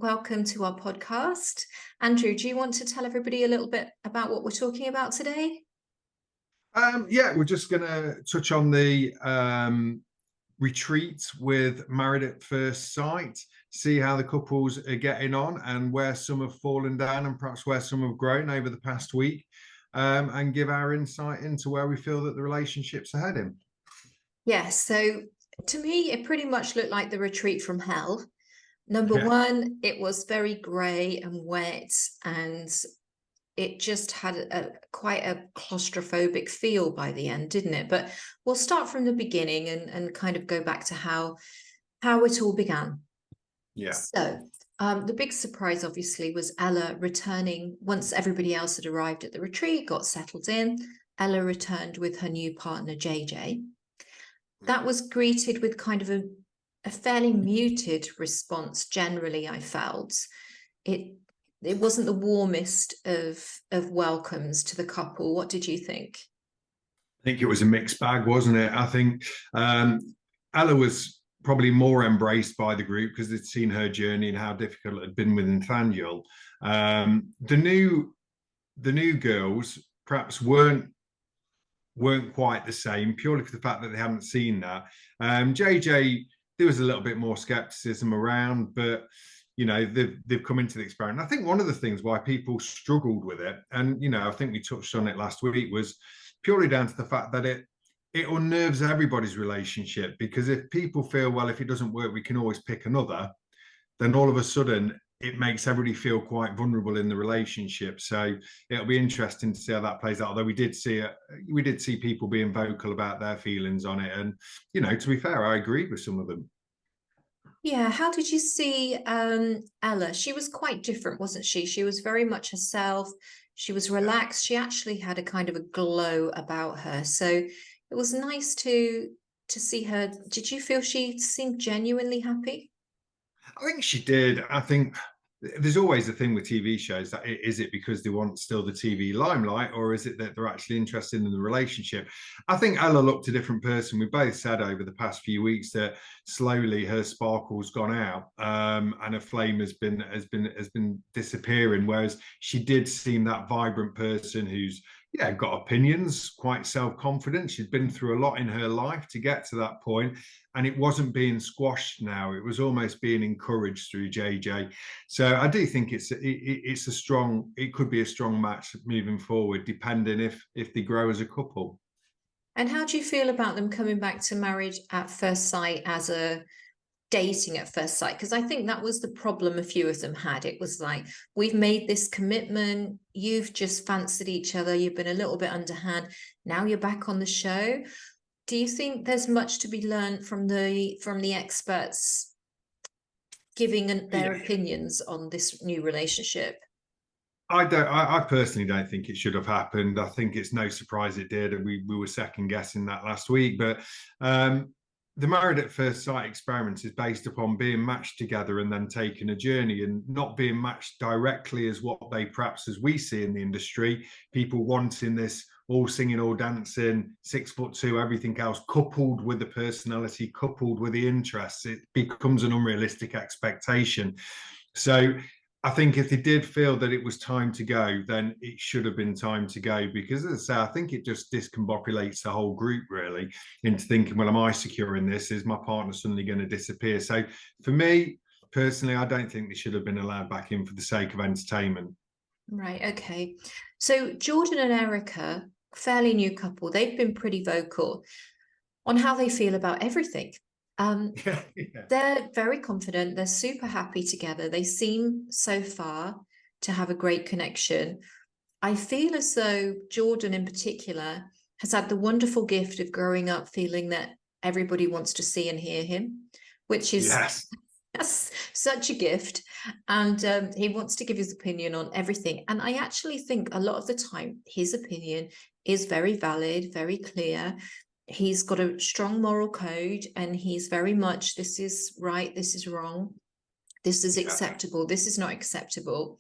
welcome to our podcast. Andrew, do you want to tell everybody a little bit about what we're talking about today? Yeah, we're just going to touch on the retreat with Married at First Sight, see how the couples are getting on and where some have fallen down and perhaps where some have grown over the past week, and give our insight into where we feel that the relationships are heading. Yes, so to me, it pretty much looked like the retreat from hell. Number one, it was very grey and wet, and it just had quite a claustrophobic feel by the end, didn't it? But we'll start from the beginning and kind of go back to how it all began. Yeah. So the big surprise, obviously, was Ella returning once everybody else had arrived at the retreat, got settled in. Ella returned with her new partner, JJ. That was greeted with kind of a fairly muted response generally, I felt. It wasn't the warmest of welcomes to the couple. What did you think? I think it was a mixed bag, wasn't it? I think Ella was probably more embraced by the group because they'd seen her journey and how difficult it had been with Nathaniel. The new girls perhaps weren't quite the same, purely for the fact that they hadn't seen that. JJ, there was a little bit more skepticism around, but they've come into the experiment. I think one of the things why people struggled with it, and I think we touched on it last week, was purely down to the fact that it unnerves everybody's relationship, because if people feel, well, if it doesn't work, we can always pick another, then all of a sudden it makes everybody feel quite vulnerable in the relationship. So it'll be interesting to see how that plays out. Although we did see people being vocal about their feelings on it, and to be fair, I agreed with some of them. Yeah, how did you see Ella? She was quite different, wasn't she? She was very much herself. She was relaxed. She actually had a kind of a glow about her. So it was nice to see her. Did you feel she seemed genuinely happy? I think she did. I think there's always a thing with TV shows that is it because they want still the TV limelight, or is it that they're actually interested in the relationship? I think Ella looked a different person. We both said over the past few weeks that slowly her sparkle's gone out, and her flame has been disappearing. Whereas she did seem that vibrant person who's got opinions, quite self-confident. She'd been through a lot in her life to get to that point, and it wasn't being squashed now. It was almost being encouraged through JJ. So I do think it could be a strong match moving forward, depending if they grow as a couple. And how do you feel about them coming back to Married at First Sight as a dating at first sight? Because I think that was the problem a few of them had. It was like, we've made this commitment, you've just fancied each other, you've been a little bit underhand, now you're back on the show. Do you think there's much to be learned from the experts giving their opinions on this new relationship? I personally don't think it should have happened. I think it's no surprise it did, and we were second guessing that last week. But the Married at First Sight experiment is based upon being matched together and then taking a journey, and not being matched directly as what they perhaps as we see in the industry, people wanting this all singing, all dancing, 6'2", everything else, coupled with the personality, coupled with the interests. It becomes an unrealistic expectation. So I think if they did feel that it was time to go, then it should have been time to go, because, as I say, I think it just discombobulates the whole group really into thinking, well, am I secure in this? Is my partner suddenly going to disappear? So for me personally, I don't think they should have been allowed back in for the sake of entertainment. Right, okay. So Jordan and Erica, fairly new couple, they've been pretty vocal on how they feel about everything. They're very confident. They're super happy together. They seem so far to have a great connection. I feel as though Jordan in particular has had the wonderful gift of growing up feeling that everybody wants to see and hear him, which is that's such a gift. And he wants to give his opinion on everything. And I actually think a lot of the time his opinion is very valid, very clear. He's got a strong moral code, and he's very much, this is right, this is wrong, this is acceptable, this is not acceptable.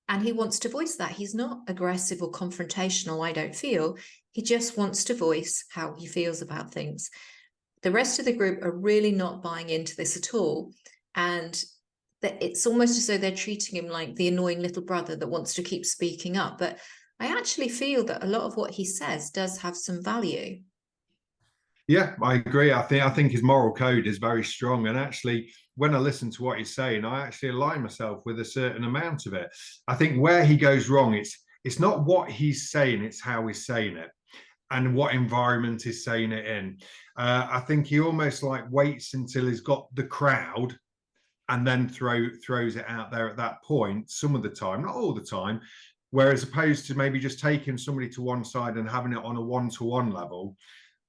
And he wants to voice that. He's not aggressive or confrontational, I don't feel. He just wants to voice how he feels about things. The rest of the group are really not buying into this at all. And that it's almost as though they're treating him like the annoying little brother that wants to keep speaking up. But I actually feel that a lot of what he says does have some value. Yeah, I agree. I think his moral code is very strong. And actually, when I listen to what he's saying, I actually align myself with a certain amount of it. I think where he goes wrong, it's not what he's saying, it's how he's saying it and what environment he's saying it in. I think he almost like waits until he's got the crowd and then throws it out there at that point, some of the time, not all the time. Whereas opposed to maybe just taking somebody to one side and having it on a one-to-one level,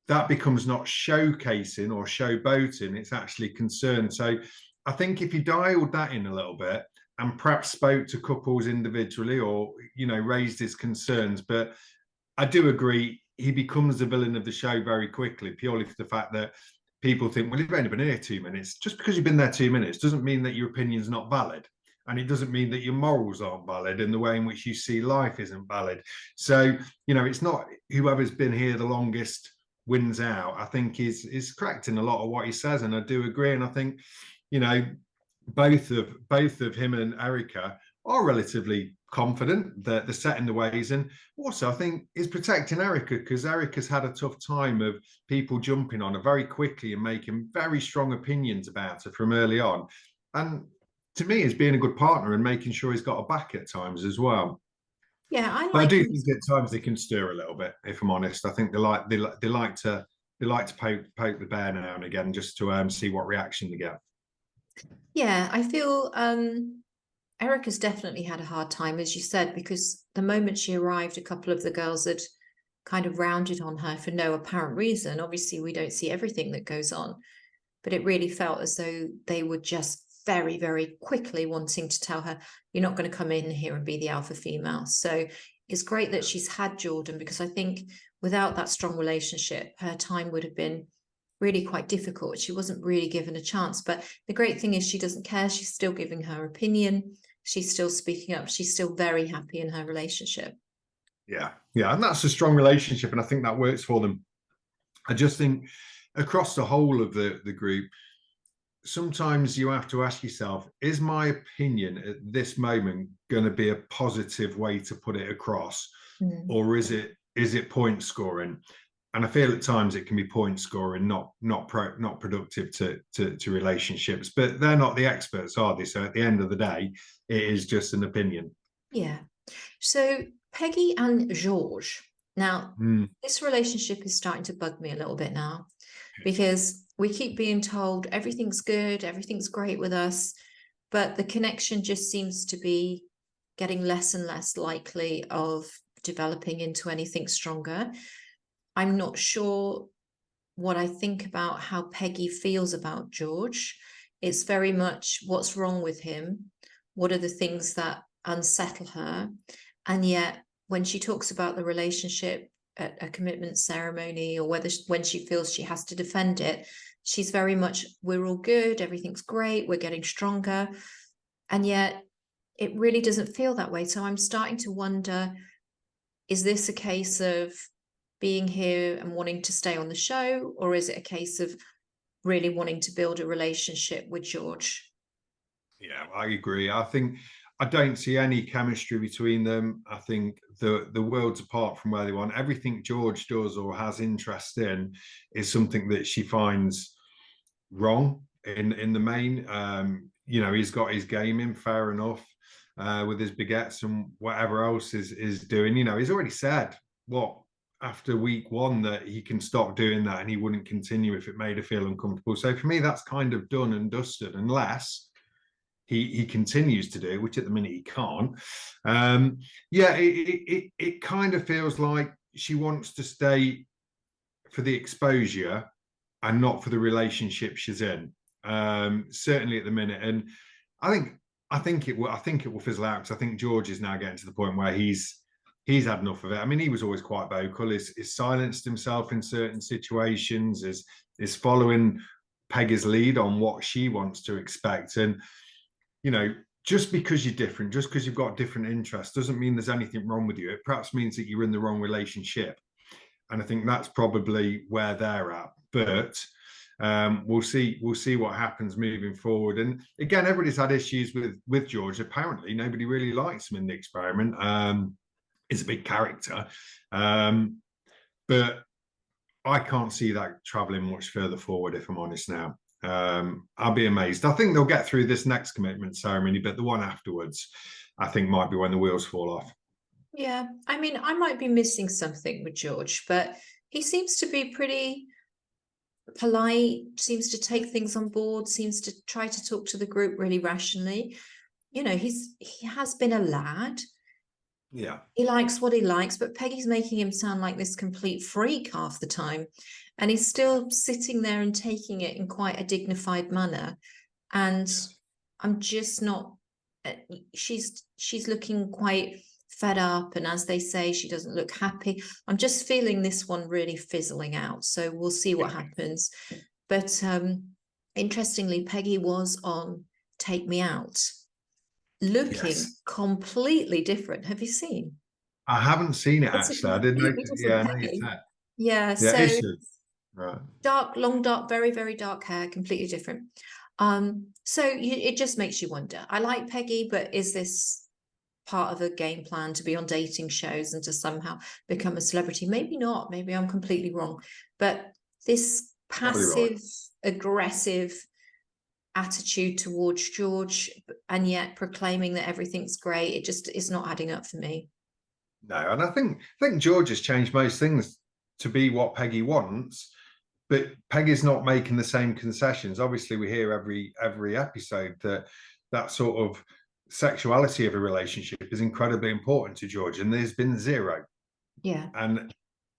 that becomes not showcasing or showboating, it's actually concern. So I think if you dialed that in a little bit and perhaps spoke to couples individually or, raised his concerns, but I do agree he becomes the villain of the show very quickly, purely for the fact that people think, well, you've only been here 2 minutes. Just because you've been there 2 minutes doesn't mean that your opinion's not valid. And it doesn't mean that your morals aren't valid and the way in which you see life isn't valid. So, it's not whoever's been here the longest wins out. I think is correct in a lot of what he says, and I do agree. And I think, both of him and Erica are relatively confident that they're setting the ways, and also I think is protecting Erica, because Erica's had a tough time of people jumping on her very quickly and making very strong opinions about her from early on. And to me, is being a good partner and making sure he's got a back at times as well. Yeah, I But I like do him. think at times they can stir a little bit, if I'm honest. I think they like to poke the bear now and again just to see what reaction they get. Yeah, I feel Erica's definitely had a hard time, as you said, because the moment she arrived, a couple of the girls had kind of rounded on her for no apparent reason. Obviously, we don't see everything that goes on, but it really felt as though they were just very, very quickly wanting to tell her, you're not going to come in here and be the alpha female. So it's great that she's had Jordan, because I think without that strong relationship, her time would have been really quite difficult. She wasn't really given a chance. But the great thing is she doesn't care. She's still giving her opinion. She's still speaking up. She's still very happy in her relationship. Yeah, and that's a strong relationship, and I think that works for them. I just think across the whole of the group, sometimes you have to ask yourself, is my opinion at this moment going to be a positive way to put it across, or is it point scoring? And I feel at times it can be point scoring, not productive to relationships. But they're not the experts, are they? So at the end of the day, it is just an opinion. Yeah. So Peggy and George. Now, this relationship is starting to bug me a little bit now, because we keep being told everything's good, everything's great with us, but the connection just seems to be getting less and less likely of developing into anything stronger. I'm not sure what I think about how Peggy feels about George. It's very much what's wrong with him. What are the things that unsettle her? And yet, when she talks about the relationship at a commitment ceremony, or when she feels she has to defend it, she's very much, we're all good, everything's great, we're getting stronger. And yet, it really doesn't feel that way. So I'm starting to wonder, is this a case of being here and wanting to stay on the show, or is it a case of really wanting to build a relationship with George? Yeah, I agree. I don't see any chemistry between them. I think the worlds apart from where they want. Everything George does or has interest in is something that she finds wrong in the main. He's got his game in, fair enough, with his baguettes and whatever else is doing. He's already said after week one that he can stop doing that and he wouldn't continue if it made her feel uncomfortable. So for me, that's kind of done and dusted, unless he continues to do, which at the minute he can't. It kind of feels like she wants to stay for the exposure and not for the relationship she's in. Certainly at the minute, and I think it will fizzle out, because I think George is now getting to the point where he's had enough of it. I mean, he was always quite vocal. He's silenced himself in certain situations. Is following Peggy's lead on what she wants to expect, and just because you're different, just because you've got different interests, doesn't mean there's anything wrong with you. It perhaps means that you're in the wrong relationship. And I think that's probably where they're at. But We'll see what happens moving forward. And again, everybody's had issues with George. Apparently, nobody really likes him in the experiment. He's a big character, but I can't see that traveling much further forward, if I'm honest now. I'll be amazed. I think they'll get through this next commitment ceremony, but the one afterwards, I think, might be when the wheels fall off. Yeah, I mean, I might be missing something with George, but he seems to be pretty polite, seems to take things on board, seems to try to talk to the group really rationally. You know, he has been a lad. Yeah. He likes what he likes, but Peggy's making him sound like this complete freak half the time. And he's still sitting there and taking it in quite a dignified manner. And I'm just not, she's looking quite fed up. And as they say, she doesn't look happy. I'm just feeling this one really fizzling out. So we'll see what happens. But interestingly, Peggy was on Take Me Out, looking completely different. Have you seen? I haven't seen it actually. I didn't know. Yeah, I know you said. Yeah, yeah, so right. Dark, long dark, very, very dark hair, completely different. So it just makes you wonder. I like Peggy, but is this part of a game plan to be on dating shows and to somehow become a celebrity? Maybe not. Maybe I'm completely wrong. But this passive, aggressive attitude towards George, and yet proclaiming that everything's great, it just is not adding up for me. No, and I think George has changed most things to be what Peggy wants, but Peggy's not making the same concessions. Obviously, we hear every episode that sort of sexuality of a relationship is incredibly important to George, and there's been zero. Yeah. And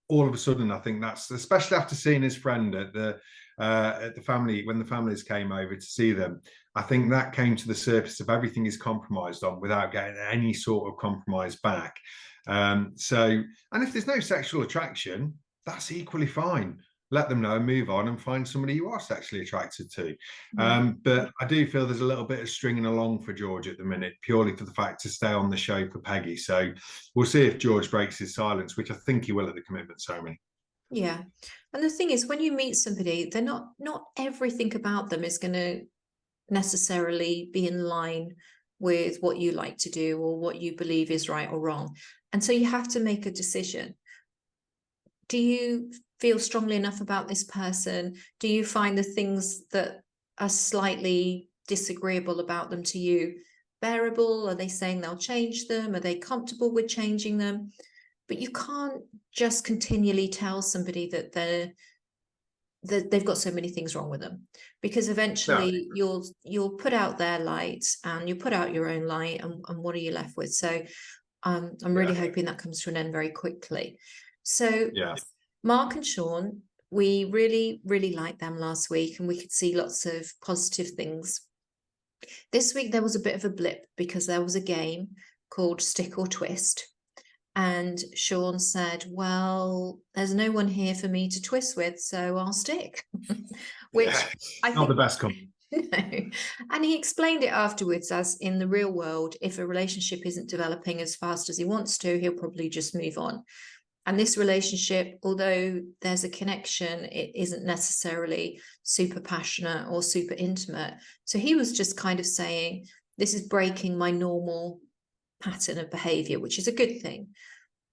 all of a sudden, I think that's, especially after seeing his friend at the family, when the families came over to see them, I think that came to the surface of everything he's compromised on without getting any sort of compromise back. And if there's no sexual attraction, that's equally fine. Let them know and move on and find somebody you are sexually attracted to. But I do feel there's a little bit of stringing along for George at the minute, purely for the fact to stay on the show for Peggy. So we'll see if George breaks his silence, which I think he will at the commitment ceremony. Yeah. And the thing is, when you meet somebody, they're not everything about them is going to necessarily be in line with what you like to do or what you believe is right or wrong. And so you have to make a decision. Do you feel strongly enough about this person? Do you find the things that are slightly disagreeable about them to you bearable? Are they saying they'll change them? Are they comfortable with changing them? But you can't just continually tell somebody that they've got so many things wrong with them, because eventually you'll put out their light and you put out your own light, and what are you left with? So I'm really hoping that comes to an end very quickly. So Mark and Sean, we really, really liked them last week, and we could see lots of positive things. This week there was a bit of a blip because there was a game called Stick or Twist. And Sean said, well, there's no one here for me to twist with, so I'll stick. Which I think, not the best company. No. And he explained it afterwards as, in the real world, if a relationship isn't developing as fast as he wants to, he'll probably just move on. And this relationship, although there's a connection, it isn't necessarily super passionate or super intimate. So he was just kind of saying, this is breaking my normal pattern of behavior, which is a good thing.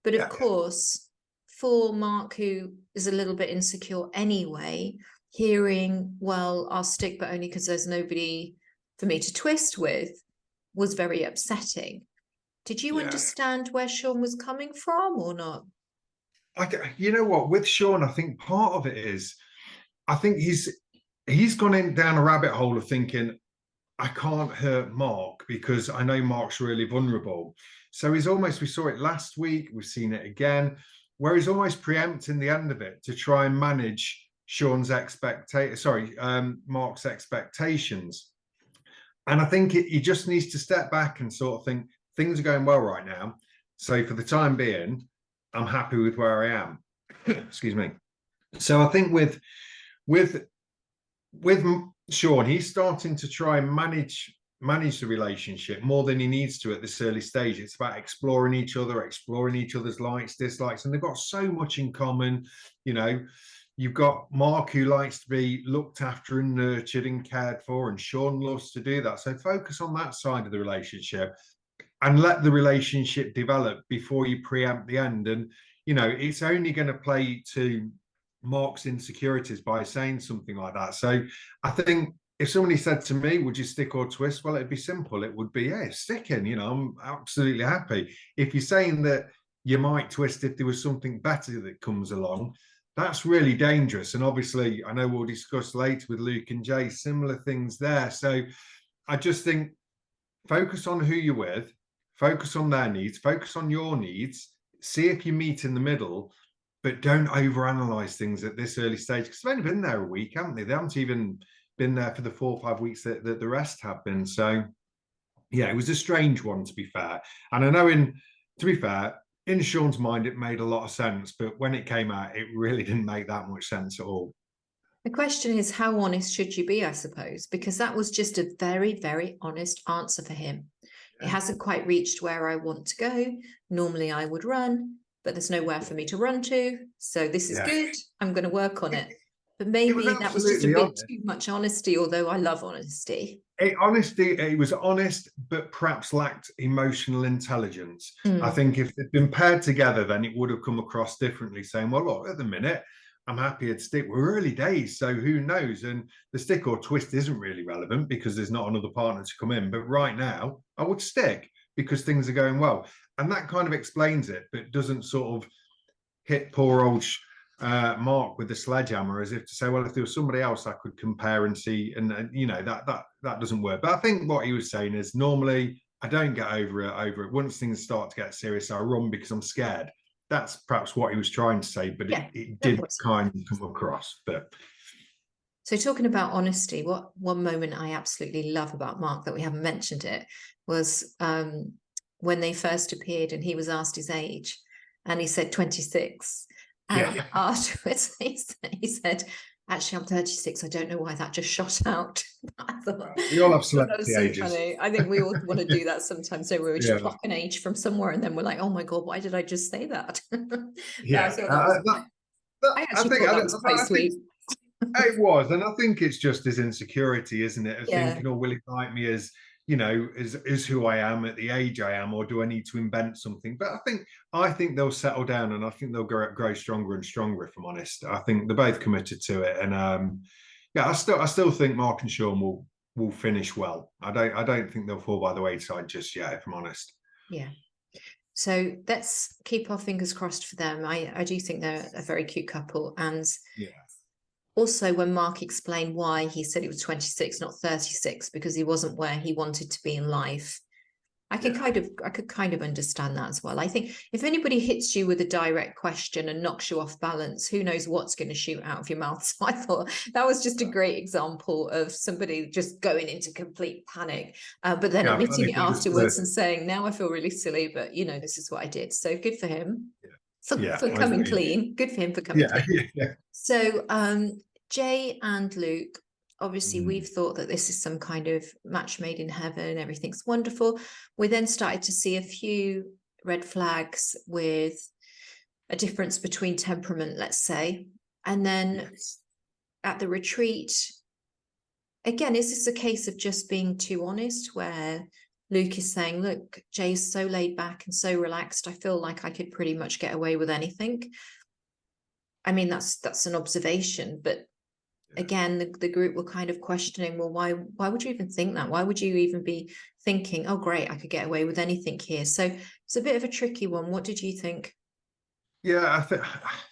But of course, for Mark, who is a little bit insecure anyway, hearing, well, I'll stick, but only because there's nobody for me to twist with, was very upsetting. Did you understand where Sean was coming from or not? You know what, with Sean, I think part of it is, I think he's gone down a rabbit hole of thinking, I can't hurt Mark because I know Mark's really vulnerable. So he's almost, we saw it last week, we've seen it again, where he's almost preempting the end of it to try and manage Mark's expectations. And I think he just needs to step back and sort of think, things are going well right now. So for the time being, I'm happy with where I am. Excuse me. So I think with Sean, he's starting to try and manage manage the relationship more than he needs to at this early stage. It's about exploring each other, exploring each other's likes, dislikes, and they've got so much in common. You know, you've got Mark, who likes to be looked after and nurtured and cared for, and Sean loves to do that. So focus on that side of the relationship and let the relationship develop before you preempt the end. And, you know, it's only going to play to Mark's insecurities by saying something like that. So I think if somebody said to me, would you stick or twist? Well, it'd be simple. It would be, yeah, sticking, you know, I'm absolutely happy. If you're saying that you might twist if there was something better that comes along, that's really dangerous. And obviously, I know we'll discuss later with Luke and Jay, similar things there. So I just think focus on who you're with, focus on their needs, focus on your needs, see if you meet in the middle, but don't overanalyze things at this early stage, because they've only been there a week, haven't they? They haven't even been there for the 4 or 5 weeks that the rest have been. So yeah, it was a strange one, to be fair. And I know to be fair, in Sean's mind, it made a lot of sense, but when it came out, it really didn't make that much sense at all. The question is, how honest should you be, I suppose, because that was just a very, very honest answer for him. Yeah. It hasn't quite reached where I want to go. Normally I would run, but there's nowhere for me to run to. So this is good. I'm going to work on it. But maybe that was just a bit too much honesty, although I love honesty. It was honest, but perhaps lacked emotional intelligence. I think if they'd been paired together, then it would have come across differently, saying, well, look, at the minute, I'm happy to stick. We're early days, so who knows? And the stick or twist isn't really relevant because there's not another partner to come in. But right now, I would stick because things are going well. And that kind of explains it, but doesn't sort of hit poor old Mark with the sledgehammer, as if to say, well, if there was somebody else I could compare and see, and you know, that doesn't work. But I think what he was saying is, normally I don't get over it. Once things start to get serious, I run because I'm scared. That's perhaps what he was trying to say, but yeah, it didn't kind of come across. But so, talking about honesty, what one moment I absolutely love about Mark that we haven't mentioned it was when they first appeared and he was asked his age, and he said 26. And afterwards, he said, actually, I'm 36. I don't know why that just shot out. I thought, we all have celebrity ages. Funny. I think we all want to do that sometimes. So we just pluck an age from somewhere and then we're like, oh my God, why did I just say that? Yeah. I actually thought that was quite sweet. It was. And I think it's just his insecurity, isn't it? Of thinking, oh, will he like me as, you know, is who I am at the age I am, or do I need to invent something? But I think they'll settle down, and I think they'll grow stronger and stronger, if I'm honest. I think they're both committed to it. And I still think Mark and Sean will finish well. I don't think they'll fall by the wayside just yet, if I'm honest. Yeah. So let's keep our fingers crossed for them. I do think they're a very cute couple. And also, when Mark explained why he said he was 26, not 36, because he wasn't where he wanted to be in life, I could kind of understand that as well. I think if anybody hits you with a direct question and knocks you off balance, who knows what's going to shoot out of your mouth. So I thought that was just a great example of somebody just going into complete panic, but then admitting it afterwards and saying, now I feel really silly, but you know, this is what I did. So good for him. For coming clean. Good for him for coming clean. So Jay and Luke, obviously we've thought that this is some kind of match made in heaven, everything's wonderful. We then started to see a few red flags with a difference between temperament, let's say. And then at the retreat, again, is this a case of just being too honest, where Luke is saying, look, Jay's so laid back and so relaxed, I feel like I could pretty much get away with anything. I mean, that's an observation, but again, the group were kind of questioning, well, why would you even think that? Why would you even be thinking, oh, great, I could get away with anything here? So it's a bit of a tricky one. What did you think? Yeah, I think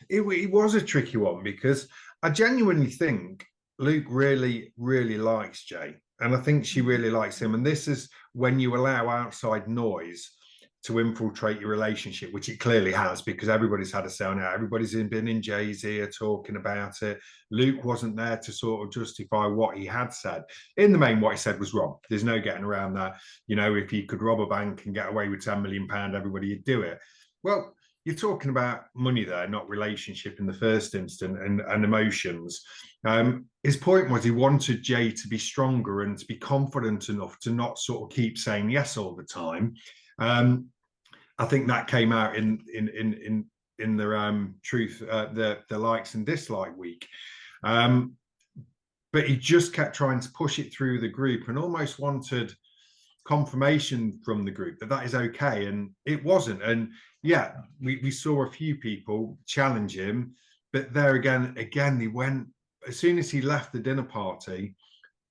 it was a tricky one, because I genuinely think Luke really, really likes Jay. And I think she really likes him. And this is when you allow outside noise to infiltrate your relationship, which it clearly has, because everybody's had a say on it. Everybody's been in Jay's ear talking about it. Luke wasn't there to sort of justify what he had said. In the main, what he said was wrong. There's no getting around that. You know, if he could rob a bank and get away with £10 million, everybody would do it. Well, you're talking about money there, not relationship in the first instance, and emotions. His point was he wanted Jay to be stronger and to be confident enough to not sort of keep saying yes all the time. I think that came out in the truth, the likes and dislike week. But he just kept trying to push it through the group and almost wanted confirmation from the group that that is okay, and it wasn't. And yeah, we saw a few people challenge him, but there again he went, as soon as he left the dinner party,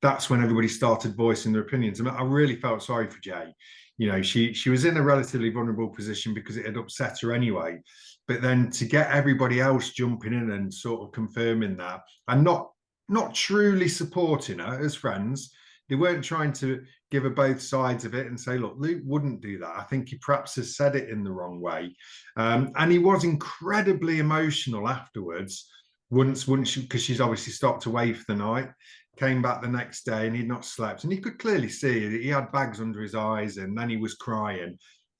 that's when everybody started voicing their opinions. I mean, I really felt sorry for Jay. You know, she was in a relatively vulnerable position because it had upset her anyway. But then to get everybody else jumping in and sort of confirming that, and not truly supporting her as friends, they weren't trying to give her both sides of it and say, look, Luke wouldn't do that. I think he perhaps has said it in the wrong way. And he was incredibly emotional afterwards. Once because she's obviously stopped away for the night, came back the next day and he'd not slept. And he could clearly see it. He had bags under his eyes and then he was crying.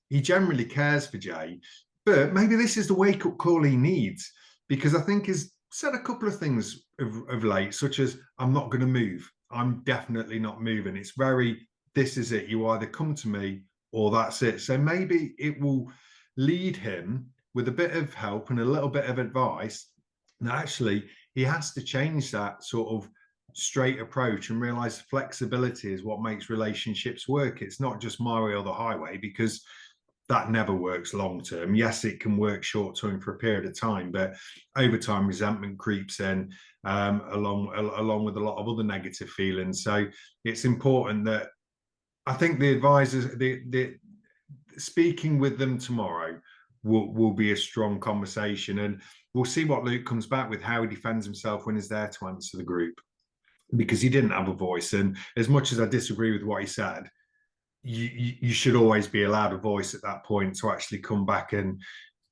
He generally cares for Jay, but maybe this is the wake-up call he needs, because I think he's said a couple of things of late, such as, I'm not going to move. I'm definitely not moving. It's very, this is it. You either come to me or that's it. So maybe it will lead him with a bit of help and a little bit of advice. And actually, he has to change that sort of straight approach and realize flexibility is what makes relationships work. It's not just my way or the highway, because that never works long term. Yes, it can work short term for a period of time, but over time, resentment creeps in, along with a lot of other negative feelings. So it's important that, I think the advisors, the speaking with them tomorrow will be a strong conversation, and we'll see what Luke comes back with, how he defends himself when he's there to answer the group, because he didn't have a voice. And as much as I disagree with what he said, you should always be allowed a voice at that point to actually come back and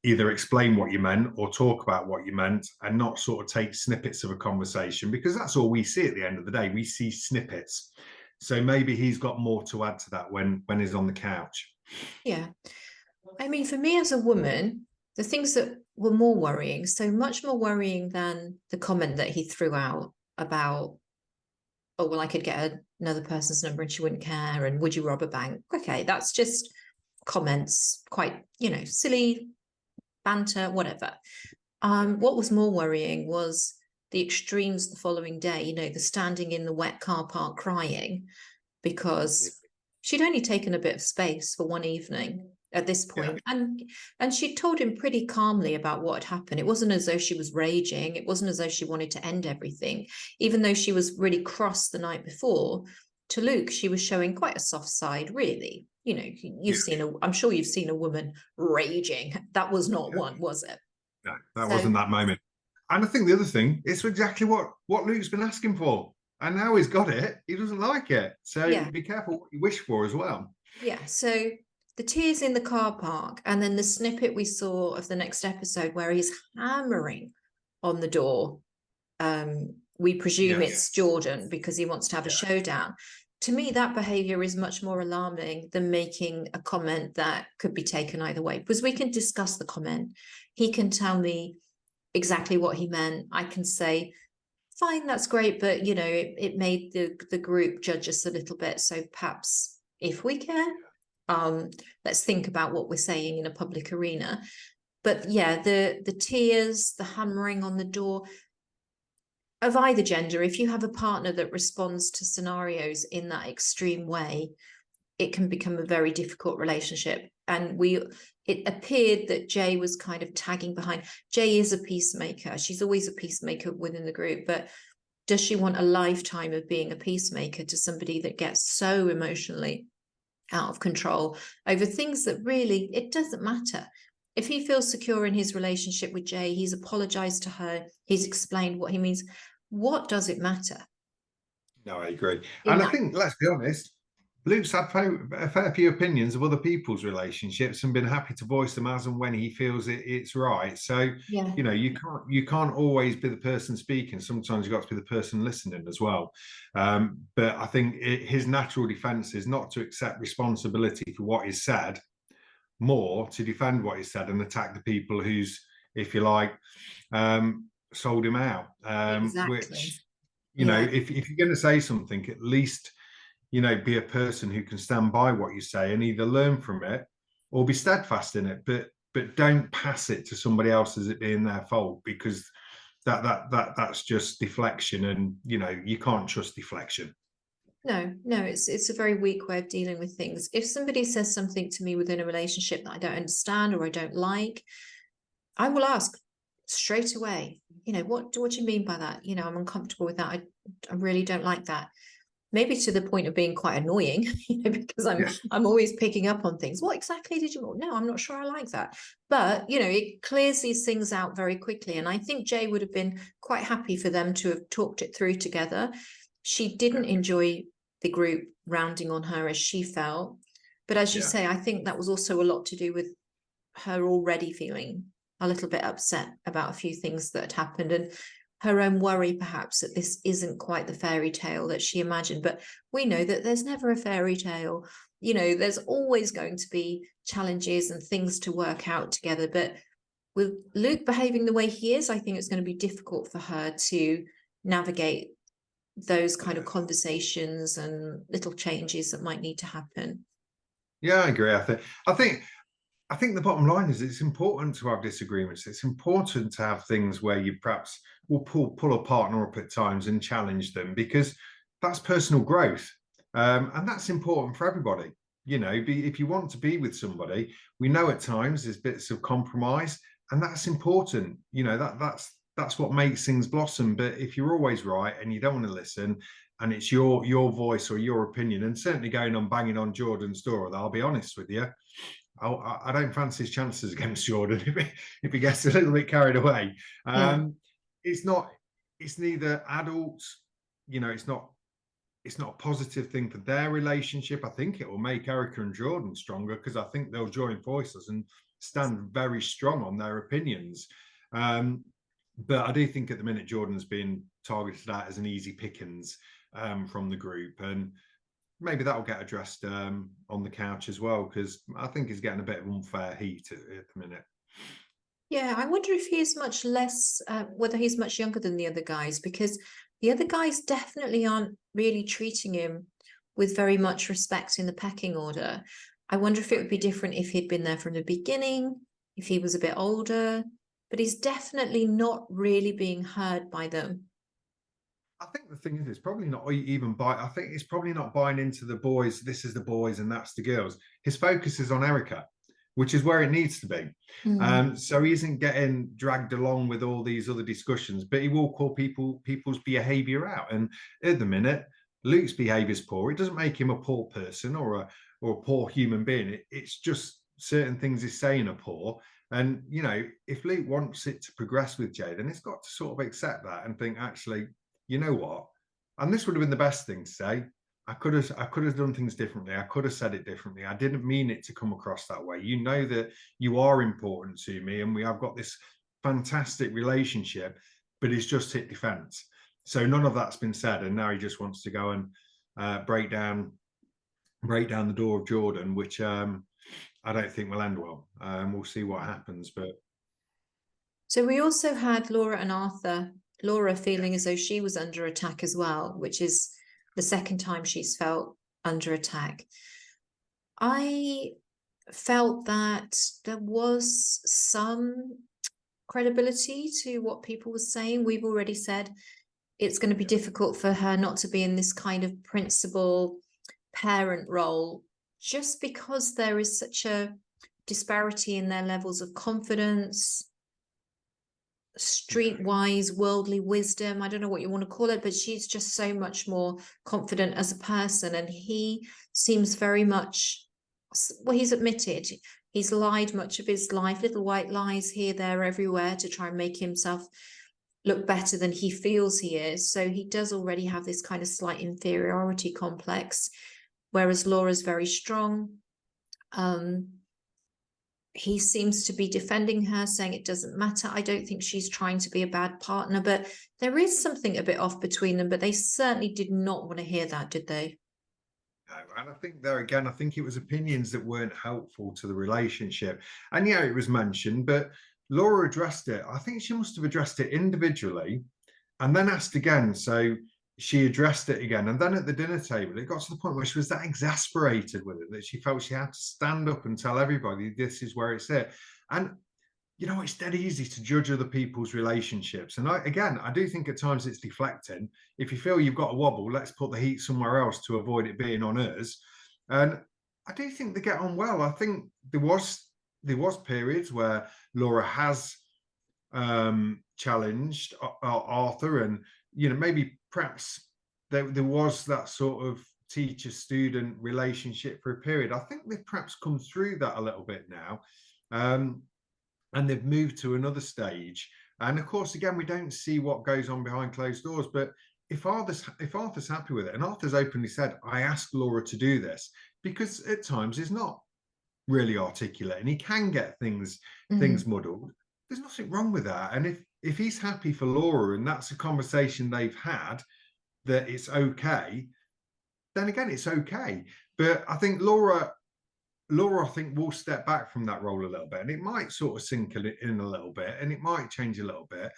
either explain what you meant or talk about what you meant, and not sort of take snippets of a conversation, because that's all we see at the end of the day. We see snippets. So maybe he's got more to add to that when he's on the couch. Yeah. I mean, for me as a woman, the things that were more worrying, so much more worrying than the comment that he threw out about, oh, well, I could get another person's number and she wouldn't care, and would you rob a bank? Okay, that's just comments, quite, silly banter, whatever. What was more worrying was the extremes the following day, the standing in the wet car park crying because she'd only taken a bit of space for one evening at this point. Yeah. And she told him pretty calmly about what had happened. It wasn't as though she was raging. It wasn't as though she wanted to end everything, even though she was really cross the night before. To Luke, she was showing quite a soft side, really. I'm sure you've seen a woman raging. That was not one, was it? No, that wasn't that moment. And I think the other thing, it's exactly what Luke's been asking for. And now he's got it, he doesn't like it. So be careful what you wish for as well. Yeah, so the tears in the car park, and then the snippet we saw of the next episode where he's hammering on the door. We presume it's Jordan because he wants to have a showdown. To me, that behavior is much more alarming than making a comment that could be taken either way, because we can discuss the comment. He can tell me exactly what he meant. I can say, fine, that's great, but it made the group judge us a little bit. So perhaps if we care, let's think about what we're saying in a public arena. But yeah, the tears, the hammering on the door, of either gender, if you have a partner that responds to scenarios in that extreme way, it can become a very difficult relationship. And it appeared that Jay was kind of tagging behind. Jay is a peacemaker. She's always a peacemaker within the group, but does she want a lifetime of being a peacemaker to somebody that gets so emotionally out of control over things that really, it doesn't matter? If he feels secure in his relationship with Jay, he's apologized to her, he's explained what he means. What does it matter? No, I agree. And I think, let's be honest, Luke's had a fair few opinions of other people's relationships and been happy to voice them as and when he feels it's right. So, you can't always be the person speaking. Sometimes you've got to be the person listening as well. But I think his natural defense is not to accept responsibility for what is said, more to defend what he said and attack the people who's, if you like, sold him out. Exactly. Which, you know, Yeah. if you're going to say something, at least, you know, be a person who can stand by what you say and either learn from it or be steadfast in it, but don't pass it to somebody else as it being their fault, because that's just deflection, and you know, you can't trust deflection. No, it's a very weak way of dealing with things. If somebody says something to me within a relationship that I don't understand or I don't like, I will ask straight away, you know, what do you mean by that? You know, I'm uncomfortable with that. I really don't like that. Maybe to the point of being quite annoying, you know, because I'm always picking up on things. What exactly did you want? No, I'm not sure I like that. But, you know, it clears these things out very quickly. And I think Jay would have been quite happy for them to have talked it through together. She didn't enjoy the group rounding on her as she felt. But as you say, I think that was also a lot to do with her already feeling a little bit upset about a few things that had happened, and her own worry perhaps that this isn't quite the fairy tale that she imagined. But we know that there's never a fairy tale. You know, there's always going to be challenges and things to work out together. But with Luke behaving the way he is, I think it's going to be difficult for her to navigate those kind of conversations and little changes that might need to happen. Yeah, I agree. I think the bottom line is it's important to have disagreements. It's important to have things where you perhaps will pull a partner up at times and challenge them, because that's personal growth. And that's important for everybody. You know, if you want to be with somebody, we know at times there's bits of compromise, and that's important. You know, that's what makes things blossom. But if you're always right and you don't want to listen, and it's your voice or your opinion, and certainly going on banging on Jordan's door, I'll be honest with you, I don't fancy his chances against Jordan if he gets a little bit carried away. It's not. It's neither adults. You know, it's not a positive thing for their relationship. I think it will make Erica and Jordan stronger, because I think they'll join forces and stand very strong on their opinions. But I do think at the minute Jordan's being targeted at as an easy pickings from the group, and maybe that'll get addressed on the couch as well, because I think he's getting a bit of unfair heat at the minute. Yeah, I wonder if he is much less, whether he's much younger than the other guys, because the other guys definitely aren't really treating him with very much respect in the pecking order. I wonder if it would be different if he'd been there from the beginning, if he was a bit older, but he's definitely not really being heard by them. I think the thing is, it's probably not even I think it's probably not buying into the boys. This is the boys and that's the girls. His focus is on Erica, which is where it needs to be. So he isn't getting dragged along with all these other discussions, but he will call people's behaviour out. And at the minute, Luke's behaviour is poor. It doesn't make him a poor person or a poor human being. It's just certain things he's saying are poor. And you know, if Luke wants it to progress with Jay, then he's got to sort of accept that and think, actually, you know what? And this would have been the best thing to say. I could have done things differently. I could have said it differently. I didn't mean it to come across that way. You know that you are important to me, and we have got this fantastic relationship, but it's just hit defense. So none of that's been said, and now he just wants to go and break down the door of Jordan, which I don't think will end well. We'll see what happens. But so we also had Laura and Arthur. Laura feeling as though she was under attack as well, which is the second time she's felt under attack. I felt that there was some credibility to what people were saying. We've already said it's going to be difficult for her not to be in this kind of principal parent role, just because there is such a disparity in their levels of confidence, streetwise worldly wisdom. I don't know what you want to call it, but she's just so much more confident as a person, and he seems very much, well, he's admitted he's lied much of his life, little white lies here, there, everywhere, to try and make himself look better than he feels he is. So he does already have this kind of slight inferiority complex, whereas Laura's very strong. He seems to be defending her, saying it doesn't matter. I don't think she's trying to be a bad partner, but there is something a bit off between them. But they certainly did not want to hear that, did they? No, and I think there again, I think it was opinions that weren't helpful to the relationship. And yeah, it was mentioned, but Laura addressed it. I think she must have addressed it individually and then asked again. So she addressed it again. And then at the dinner table, it got to the point where she was that exasperated with it that she felt she had to stand up and tell everybody this is where it's at. And you know, it's dead easy to judge other people's relationships. And I do think at times it's deflecting. If you feel you've got a wobble, let's put the heat somewhere else to avoid it being on us. And I do think they get on well. I think there was periods where Laura has challenged Arthur, and maybe perhaps there was that sort of teacher-student relationship for a period. I think they've perhaps come through that a little bit now. And they've moved to another stage. And of course, again, we don't see what goes on behind closed doors. But if Arthur's happy with it, and Arthur's openly said, I asked Laura to do this, because at times he's not really articulate and he can get things muddled. There's nothing wrong with that. And if he's happy for Laura and that's a conversation they've had, that it's okay, then again, it's okay. But I think Laura, I think, will step back from that role a little bit, and it might sort of sink in a little bit, and it might change a little bit.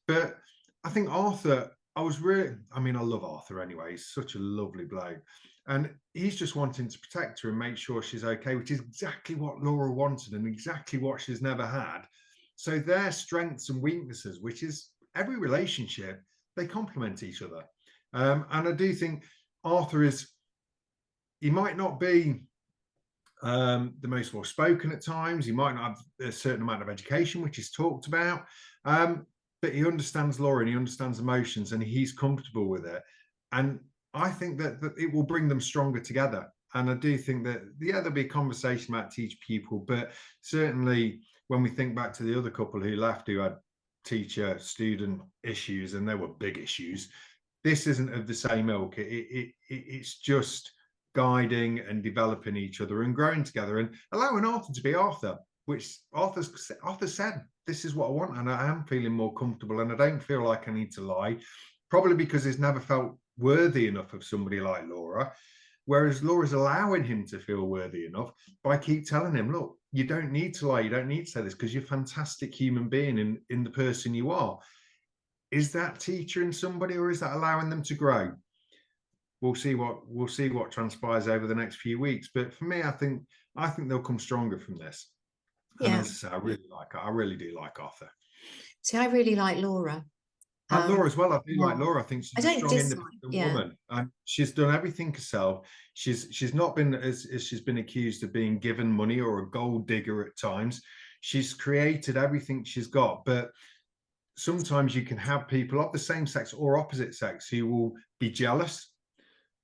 But I think Arthur, I love Arthur anyway. He's such a lovely bloke, and he's just wanting to protect her and make sure she's okay, which is exactly what Laura wanted and exactly what she's never had. So their strengths and weaknesses, which is every relationship, they complement each other. And I do think Arthur he might not be the most well spoken at times. He might not have a certain amount of education, which is talked about, but he understands Laura and he understands emotions and he's comfortable with it. And I think that it will bring them stronger together. And I do think that, there'll be a conversation about teacher pupil, but certainly when we think back to the other couple who left, who had teacher student issues, and they were big issues, this isn't of the same ilk. It's just guiding and developing each other and growing together and allowing Arthur to be Arthur, which Arthur said, this is what I want, and I am feeling more comfortable and I don't feel like I need to lie, probably because he's never felt worthy enough of somebody like Laura, whereas Laura's allowing him to feel worthy enough by keep telling him, look, you don't need to lie, you don't need to say this, because you're a fantastic human being in the person you are. Is that teaching somebody, or is that allowing them to grow? We'll see what transpires over the next few weeks. But for me, I think they'll come stronger from this. Yeah. And as I say, I really do like Arthur. See, I really like Laura. And Laura as well. I do like Laura. I think she's a strong, independent woman. And she's done everything herself. She's not been, as she's been accused of, being given money or a gold digger at times. She's created everything she's got. But sometimes you can have people of the same sex or opposite sex who will be jealous,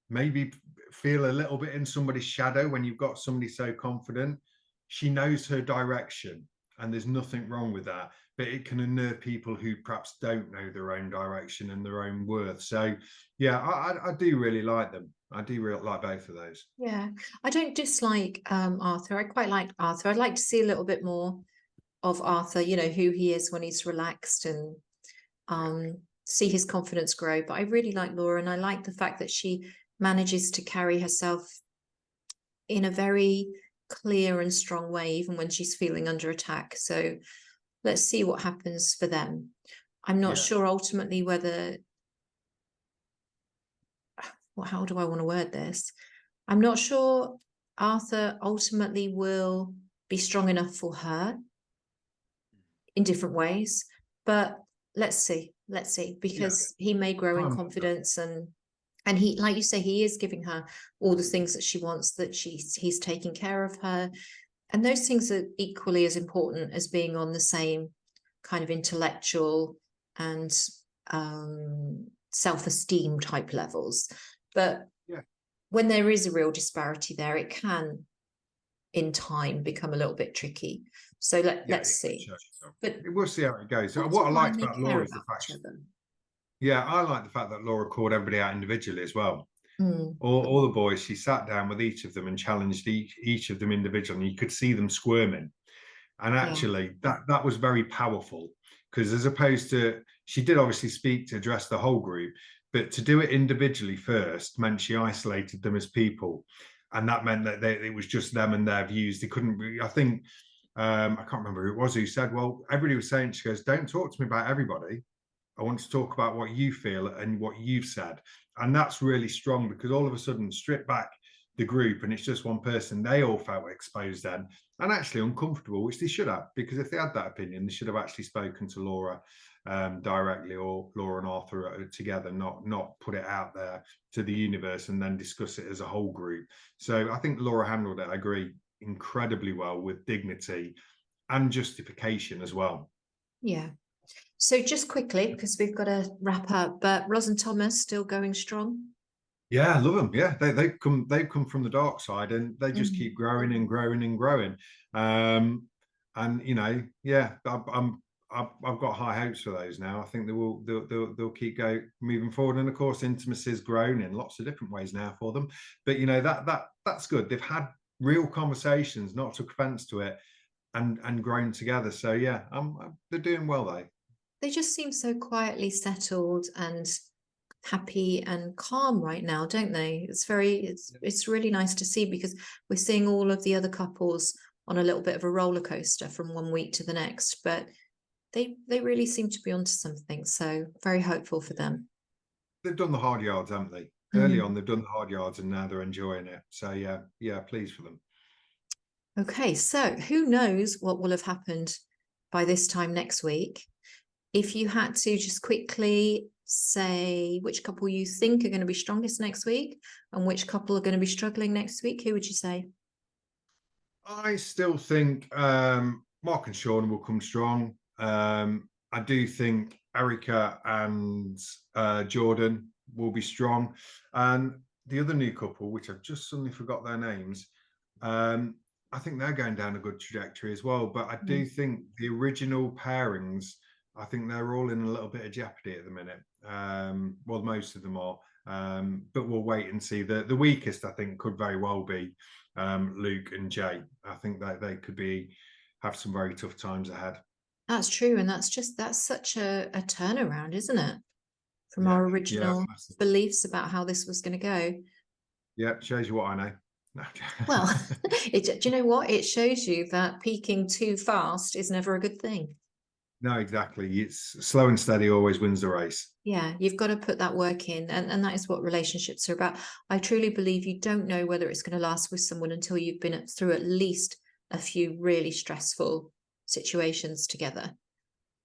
maybe feel a little bit in somebody's shadow when you've got somebody so confident. She knows her direction, and there's nothing wrong with that, but it can unnerve people who perhaps don't know their own direction and their own worth. So yeah, I do really like them. I do really like both of those. Yeah, I don't dislike Arthur. I quite like Arthur. I'd like to see a little bit more of Arthur, who he is when he's relaxed, and see his confidence grow. But I really like Laura, and I like the fact that she manages to carry herself in a very clear and strong way, even when she's feeling under attack. So let's see what happens for them. I'm not sure ultimately whether, well, how do I want to word this? I'm not sure Arthur ultimately will be strong enough for her in different ways, but let's see, because he may grow in confidence, and he, like you say, he is giving her all the things that she wants, that he's taking care of her. And those things are equally as important as being on the same kind of intellectual and self-esteem type levels. But when there is a real disparity there, it can, in time, become a little bit tricky. So let's see. Sure. But we'll see how it goes. What I like about Laura is the fact. Yeah, I like the fact that Laura called everybody out individually as well. All the boys, she sat down with each of them and challenged each of them individually. And you could see them squirming. And actually, that was very powerful, because as opposed to, she did obviously speak to address the whole group, But to do it individually first meant she isolated them as people. And that meant that it was just them and their views. They couldn't really, I think, I can't remember who it was who said, well, everybody was saying, she goes, don't talk to me about everybody. I want to talk about what you feel and what you've said. And that's really strong, because all of a sudden, strip back the group and it's just one person. They all felt exposed then and actually uncomfortable, which they should have, because if they had that opinion, they should have actually spoken to Laura directly, or Laura and Arthur together, not put it out there to the universe and then discuss it as a whole group. So I think Laura handled it, I agree, incredibly well, with dignity and justification as well. Yeah. So just quickly, because we've got to wrap up, but Ros and Thomas still going strong? Yeah, I love them. Yeah, they've come from the dark side, and they just keep growing and growing and growing. And you know, yeah, I've got high hopes for those now. I think they'll keep moving forward. And of course, intimacy's grown in lots of different ways now for them. But you know, that's good. They've had real conversations, not took offense to it, and grown together. So yeah, they're doing well though. They just seem so quietly settled and happy and calm right now, don't they? It's really nice to see, because we're seeing all of the other couples on a little bit of a roller coaster from one week to the next, but they really seem to be onto something. So very hopeful for them. They've done the hard yards, haven't they? Early on, they've done the hard yards, and now they're enjoying it. So yeah, pleased for them. Okay, so who knows what will have happened by this time next week? If you had to just quickly say which couple you think are going to be strongest next week and which couple are going to be struggling next week, who would you say? I still think Mark and Sean will come strong. I do think Erica and Jordan will be strong. And the other new couple, which I've just suddenly forgot their names, I think they're going down a good trajectory as well. But I do think the original pairings, I think they're all in a little bit of jeopardy at the minute. Well, most of them are. But we'll wait and see. The weakest, I think, could very well be Luke and Jay. I think that they could have some very tough times ahead. That's true. And that's such a turnaround, isn't it? From our original beliefs about how this was going to go. Yeah, shows you what I know. Well, do you know what? It shows you that peaking too fast is never a good thing. No, exactly. It's slow and steady always wins the race. Yeah, you've got to put that work in. And that is what relationships are about. I truly believe you don't know whether it's going to last with someone until you've been through at least a few really stressful situations together.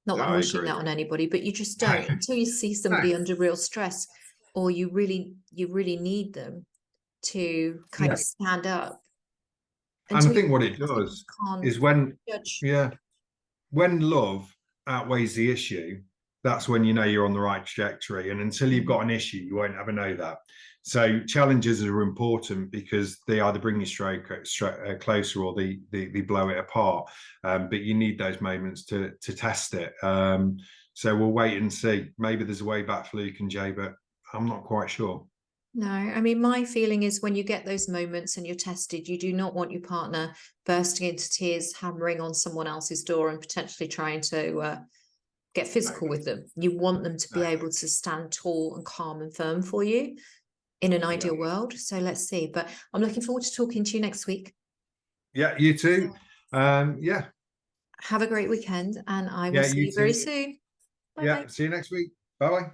Not that I'm wishing that on anybody, but you just don't until you see somebody under real stress, or you really need them to kind of stand up. And I think what it does is when love outweighs the issue, that's when you know you're on the right trajectory. And until you've got an issue, you won't ever know that. So challenges are important because they either bring you closer or they blow it apart. But you need those moments to test it. So we'll wait and see. Maybe there's a way back for Luke and Jay, but I'm not quite sure. No, I mean, my feeling is when you get those moments and you're tested, you do not want your partner bursting into tears, hammering on someone else's door and potentially trying to get physical with them. You want them to be able to stand tall and calm and firm for you in an ideal world. So let's see. But I'm looking forward to talking to you next week. Yeah, you too. Yeah. Have a great weekend, and I will see you very soon. Bye-bye. See you next week. Bye-bye.